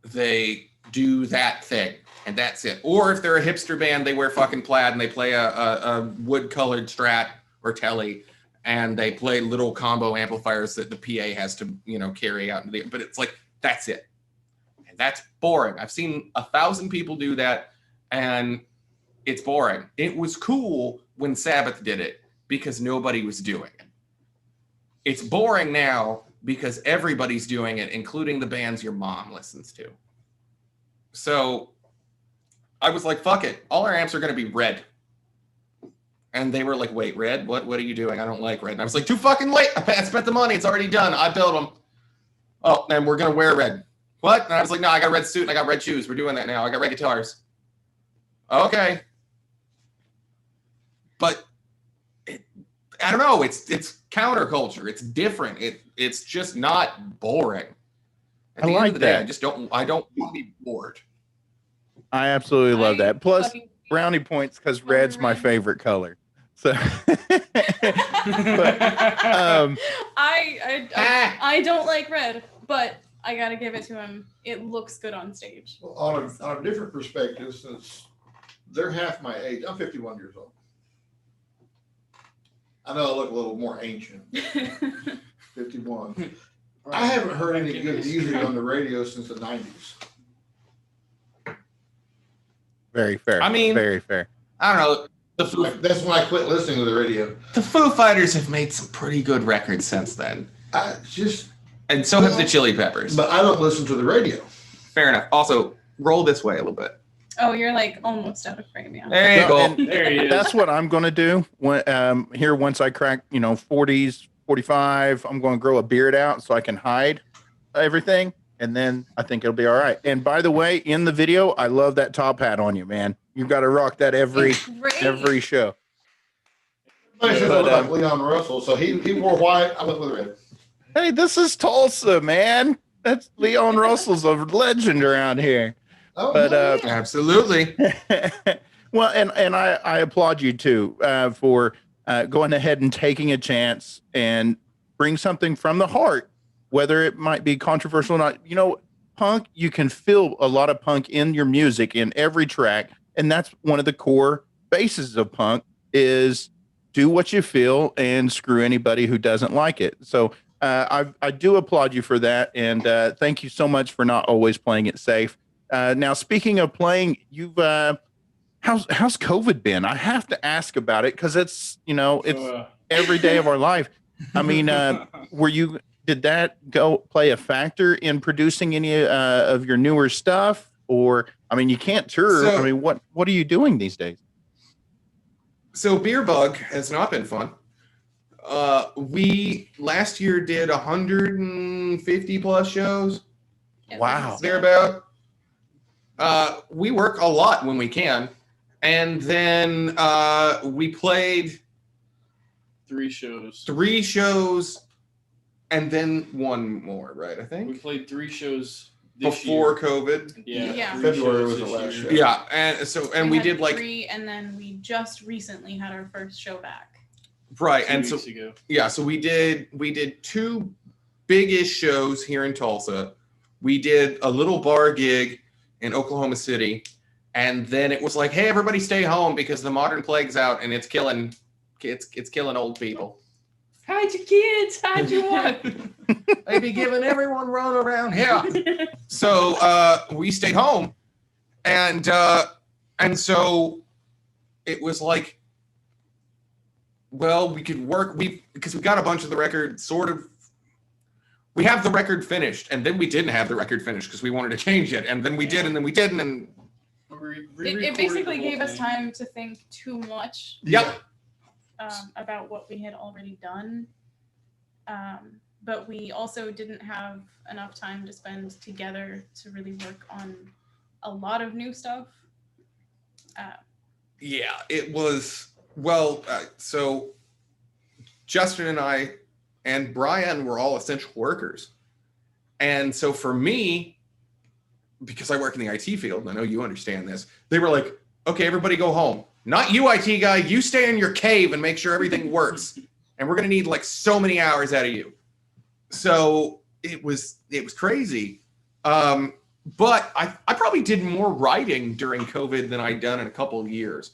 they do that thing, and that's it. Or if they're a hipster band, they wear fucking plaid and they play a wood-colored Strat or Telly, and they play little combo amplifiers that the PA has to, carry out. But it's like, that's it. And that's boring. I've seen 1,000 people do that, and it's boring. It was cool when Sabbath did it because nobody was doing it. It's boring now because everybody's doing it, including the bands your mom listens to. So I was like, fuck it. All our amps are going to be red. And they were like, wait, red? What are you doing? I don't like red. And I was like, too fucking late. I spent the money. It's already done. I built them. Oh, and we're going to wear red. What? And I was like, no, I got a red suit and I got red shoes. We're doing that now. I got red guitars. Okay. But I don't know. It's counterculture. It's different. It's just not boring. At the end of the day, I don't want to be bored.
I absolutely love that. Plus,
fucking-
brownie points because red's my favorite color. So, but,
I don't like red, but I gotta give it to him. It looks good on stage.
Well, on a different perspective, since they're half my age, I'm 51 years old. I know I look a little more ancient. 51 51. I haven't heard any good music on the radio since the 90s.
Very fair.
I mean-
very fair.
I don't know.
That's when I quit listening to the radio.
The Foo Fighters have made some pretty good records since then. And so have the Chili Peppers.
But I don't listen to the radio.
Fair enough. Also, roll this way a little bit.
Oh, you're like almost out of frame, yeah.
There you
No,
go.
and
There he is.
That's what I'm going to do when here once I crack 40s, 45. I'm going to grow a beard out so I can hide everything, and then I think it'll be all right. And by the way, in the video, I love that top hat on you, man. You've got to rock that every show.
Everybody says I
But,
look like Leon Russell, so he wore white. I went with red.
Hey, this is Tulsa, man. That's Leon Russell's a legend around here.
Oh,
But,
yeah.
Absolutely.
Well, and I applaud you too for going ahead and taking a chance and bring something from the heart, whether it might be controversial or not. Punk, you can feel a lot of punk in your music in every track, and that's one of the core bases of punk is do what you feel and screw anybody who doesn't like it. So I do applaud you for that, and thank you so much for not always playing it safe. Now, speaking of playing, you've how's COVID been? I have to ask about it because it's every day of our life. I mean, did that go play a factor in producing any of your newer stuff? Or, I mean, you can't tour.
So-
I mean, what are you doing these days?
So Beer Bug has not been fun. We last year did 150 plus shows.
Yeah,
Wow.
Thereabout. We work a lot when we can. And then we played
3 shows.
3 shows and then one more, right? I
We
think
played 3 shows this
before
year.
COVID.
Yeah.
Yeah.
3
February
shows
was the
this
last
year.
show.
Yeah, and we
had
did like
3, and then we just recently had our first show back.
right,
2
and so
weeks ago.
yeah, so we did 2 big-ish shows here in Tulsa. We did a little bar gig in Oklahoma City, and then it was like, hey, everybody stay home because the modern plague's out and it's killing old people.
Hide your kids. Hide your wife.
They be giving everyone run around here. So we stayed home, and so it was like, well, we could work because we got a bunch of the record sort of. We have the record finished, and then we didn't have the record finished because we wanted to change it, and then we did, and then we didn't, and
It basically gave us time to think too much
yep.
about what we had already done. But we also didn't have enough time to spend together to really work on a lot of new stuff.
Yeah, it was, well, so Justin and I and Brian were all essential workers. And so for me, because I work in the IT field, and I know you understand this, they were like, okay, everybody go home. Not you, IT guy, you stay in your cave and make sure everything works. And we're going to need like so many hours out of you. So it was crazy. But I probably did more writing during COVID than I'd done in a couple of years,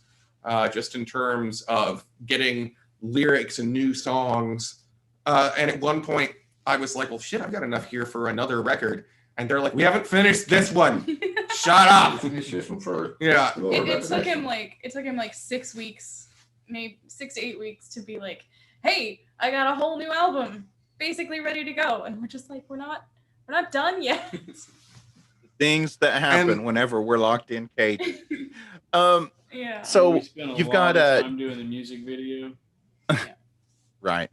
just in terms of getting lyrics and new songs. And at one point, I was like, well, shit, I've got enough here for another record. And they're like, we haven't finished this one. Shut up.
Finish this one first.
Yeah.
It took him like 6 weeks, maybe 6 to 8 weeks to be like, hey, I got a whole new album basically ready to go. And we're just like, we're not done yet.
Things that happen
And-
whenever we're locked in cages.
Yeah.
So
we spent a
you've
lot
got
of time doing the music video.
right.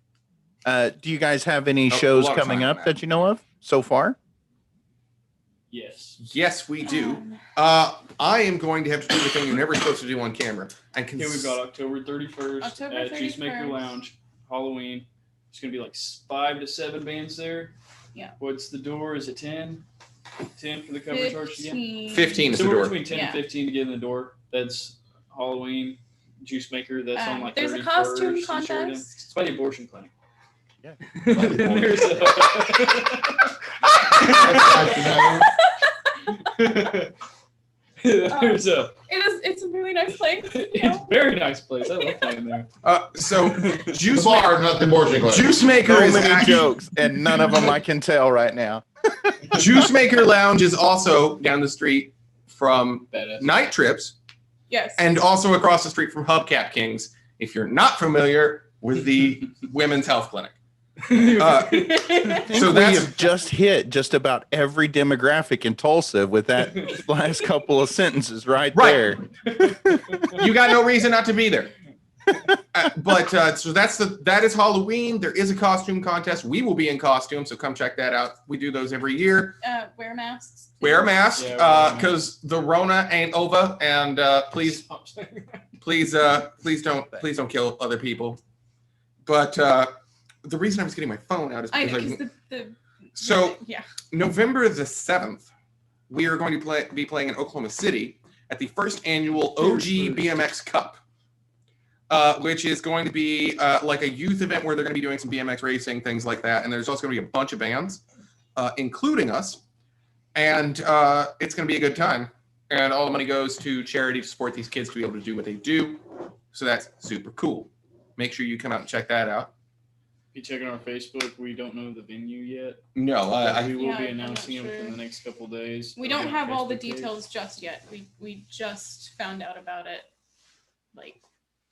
Do you guys have any
A
shows
lot of
coming
time on
up
that.
that you know of so far?
Yes.
Yes, we do.
Um,
I am going to have to do the thing you're never supposed to do on camera. And
Here we've got October 31st
October
at Juicemaker
31st.
Lounge, Halloween. It's gonna be like 5 to 7 bands there.
Yeah.
What's the door? Is it 10? 10 for the cover charge again?
15 is the
Somewhere
door.
between 10
Yeah.
and 15 to get in the door. That's Halloween. Juicemaker. That's on like
There's a
31st
costume
in Sheridan.
contest.
It's by the abortion clinic.
Yeah.
And then there's There's
It's a really nice place.
it's a very nice place. I love playing there.
So
The
Juice
bar, not the abortion clinic.
Juice Maker
So
is
many jokes, and none of them I can tell right now.
Juice Maker Lounge is also down the street from
Badass.
Night Trips,
Yes.
and also across the street from Hubcap Kings. If you're not familiar with the women's health clinic,
I think
So
we
that's-
have just hit just about every demographic in Tulsa with that last couple of sentences right there.
you got no reason not to be there. So that is Halloween. There is a costume contest. We will be in costume, so come check that out. We do those every year.
Wear masks.
Wear a mask,
Yeah, wear a mask.
because the Rona ain't over, and please don't kill other people. But the reason I was getting my phone out is
I
because
know, because
so
yeah.
November the 7th, we are going to be playing in Oklahoma City at the first annual OG BMX Cup, which is going to be like a youth event where they're going to be doing some BMX racing, things like that. And there's also going to be a bunch of bands, including us. And it's going to be a good time. And all the money goes to charity to support these kids to be able to do what they do. So that's super cool. Make sure you come out and check that out.
If you check on our Facebook, we don't know the venue yet.
No,
We will
Yeah,
be
I'm not
announcing them
sure.
in the next couple of days.
We
It'll
don't
be on
have all the
Facebook page.
details just yet. We just found out about it like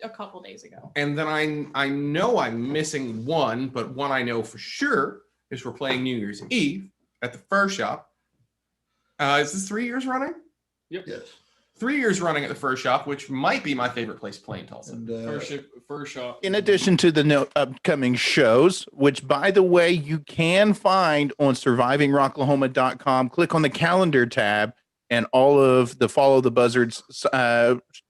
a couple days ago.
and then I know I'm missing one, but one I know for sure is we're playing New Year's Eve at the Fur Shop. Is this 3 years running?
Yep.
Yes.
3 years running at the Fur Shop, which might be my favorite place to play in Tulsa.
And,
First shop.
In addition to the upcoming shows, which, by the way, you can find on survivingrocklahoma.com, click on the calendar tab, and all of the Follow the Buzzards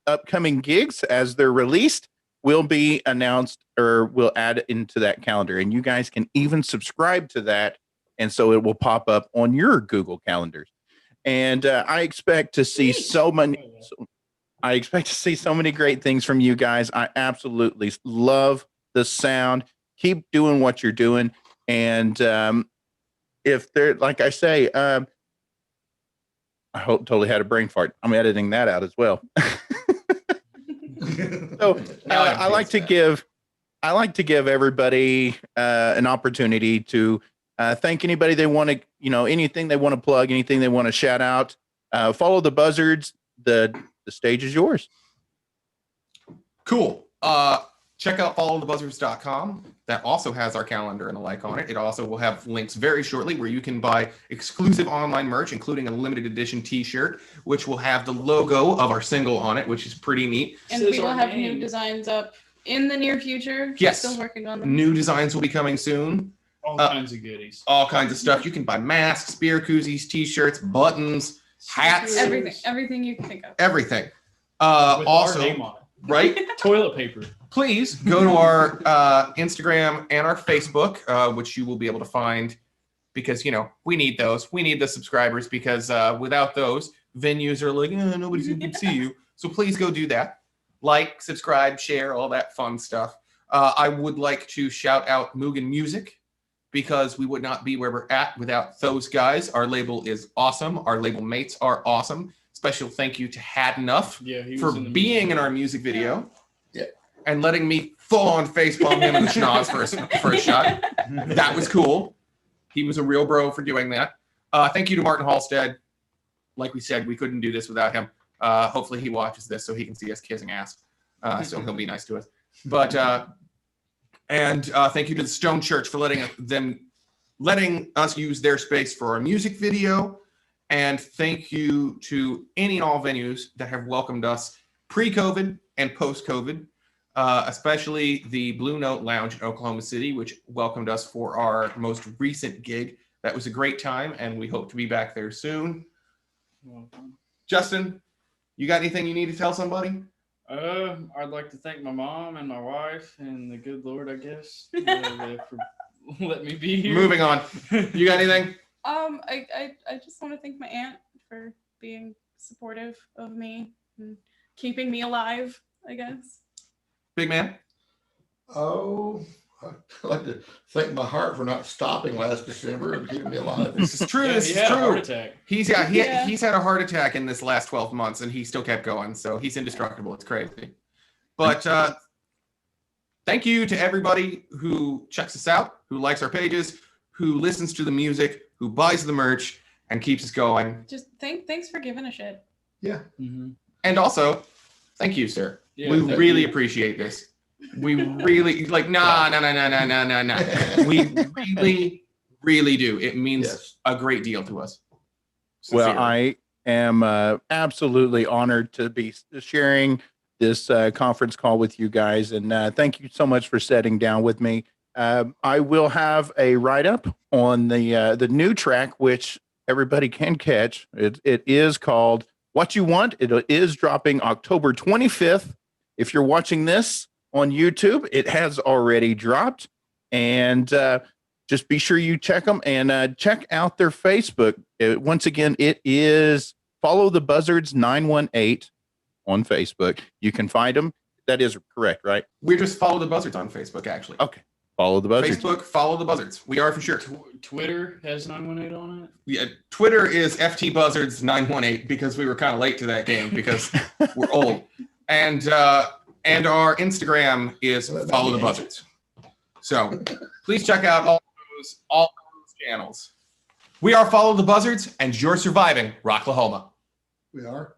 upcoming gigs as they're released will be announced or will add into that calendar. And you guys can even subscribe to that. And so it will pop up on your Google calendars. And I expect to see so many. I expect to see so many great things from you guys. I absolutely love the sound. Keep doing what you're doing. And if they're, like I say, I totally had a brain fart. I'm editing that out as well. So I like to give everybody an opportunity to thank anybody they want to, anything they want to plug, anything they want to shout out. Follow the Buzzards. The stage is yours.
Cool. Check out followthebuzzards.com. That also has our calendar and the like on it. It also will have links very shortly where you can buy exclusive online merch, including a limited edition t-shirt, which will have the logo of our single on it, which is pretty neat.
And
Says
we will
our
have
name.
new designs up in the near future.
Yes.
Still working on them.
New designs will be coming soon.
All kinds of goodies.
All kinds of stuff. You can buy masks, beer koozies, t-shirts, buttons, hats,
Everything you can think of.
everything.
With our
Also,
name on it.
right?
Toilet paper.
Please go to our Instagram and our Facebook, which you will be able to find because, we need those. We need the subscribers because without those, venues are like, nobody's going to see you. So please go do that. Like, subscribe, share, all that fun stuff. I would like to shout out Mugan Music because we would not be where we're at without those guys. Our label is awesome. Our label mates are awesome. Special thank you to Had Enough
Yeah, he
for
was in the
being in our music video.
Yeah.
And letting me full on facepalm him in the schnoz for a shot. That was cool. He was a real bro for doing that. Thank you to Martin Halstead. Like we said, we couldn't do this without him. Hopefully he watches this so he can see us kissing ass. So he'll be nice to us. But thank you to the Stone Church for letting us use their space for our music video. And thank you to any and all venues that have welcomed us pre-COVID and post-COVID, especially the Blue Note Lounge in Oklahoma City, which welcomed us for our most recent gig. That was a great time, and we hope to be back there soon. Justin, you got anything you need to tell somebody?
I'd like to thank my mom and my wife and the good Lord, I guess, for letting me be here.
Moving on. You got anything?
I just want to thank my aunt for being supportive of me and keeping me alive, I guess.
Big man?
Oh, I'd like to thank my heart for not stopping last December and keeping me alive.
This is true.
Yeah,
This
he
is
had a heart
true.
attack.
He's
Yeah.
he's had a heart attack in this last 12 months, and he still kept going. So he's indestructible. It's crazy. But thank you to everybody who checks us out, who likes our pages, who listens to the music, who buys the merch, and keeps us going.
Just thanks for giving a shit.
Yeah.
Mm-hmm.
And also, thank you, sir.
Yeah,
we
thank
really
you.
appreciate this. We really like no. We really do. It means
Yes.
a great deal to us.
Well,
Sincerely.
I am absolutely honored to be sharing this conference call with you guys, and thank you so much for sitting down with me. I will have a write-up on the new track, which everybody can catch. It is called "What You Want." It is dropping October 25th. If you're watching this on YouTube, it has already dropped, and just be sure you check them and check out their Facebook. Once again, it is Follow the Buzzards 918 on Facebook. You can find them. That is correct, right?
We just follow the Buzzards on Facebook, actually.
Okay. Follow the Buzzards.
Facebook, follow the Buzzards. We are for sure.
Twitter has 918 on it.
Yeah, Twitter is FT Buzzards 918 because we were kind of late to that game because we're old. And our Instagram is Follow the Buzzards. So please check out all those channels. We are Follow the Buzzards, and you're surviving Rocklahoma.
We are.